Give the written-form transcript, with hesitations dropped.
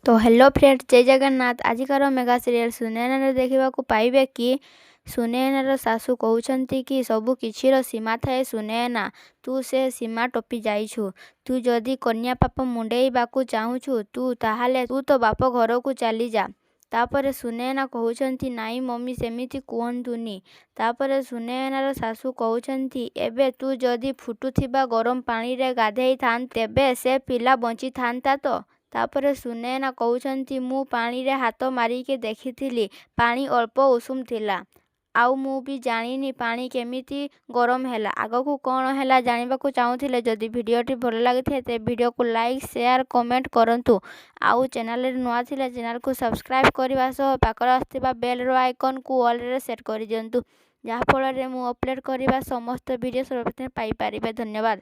तो hello friends, जय Jagannath. आजिकार mega serial सुनैनारे देखा पाइबे कि सुनैनार सासू कहउछंती कि सबु किछिर सीमा थाए। सुनैना, तू से सीमा टपी जाइछु। तू जदि कन्या पाप मुंडेइबाकू चाहुछु तू ताहाले तू तो बाप घर को चली जा। तापरे सुनैना कहउछंती नाई मम्मी सेमिति कुहंतुनी। तापरे सुनैनार सासू कहउछंती एबे तू जदि फुटुथिबा गरम पानी रे गाधेई थान तेबे से पिला बंची थांता तो। तापरे सुनैना कहउछंती मु पानी रे हाथ मारिके देखिथिली, पानी अल्प उषुम थिला। आउ मु भी जानिनी पानी केमिति गरम हैला। आगकू कौन हैला जानिबाकू चाहुथिले जदि भिडियोटी भल लागिथे ते भिडियो को लाइक शेयर कमेंट करंतु। आउ चैनल रे नुआ थिले चैनल को सब्सक्राइब करबा सह पाखरे आस्थिबा बेल रो आइकन को ऑल रे सेट करि दियंतु, जहा फल रे मु अपलोड करबा समस्त वीडियो सर्वप्रथम पाई पारिबे। धन्यवाद।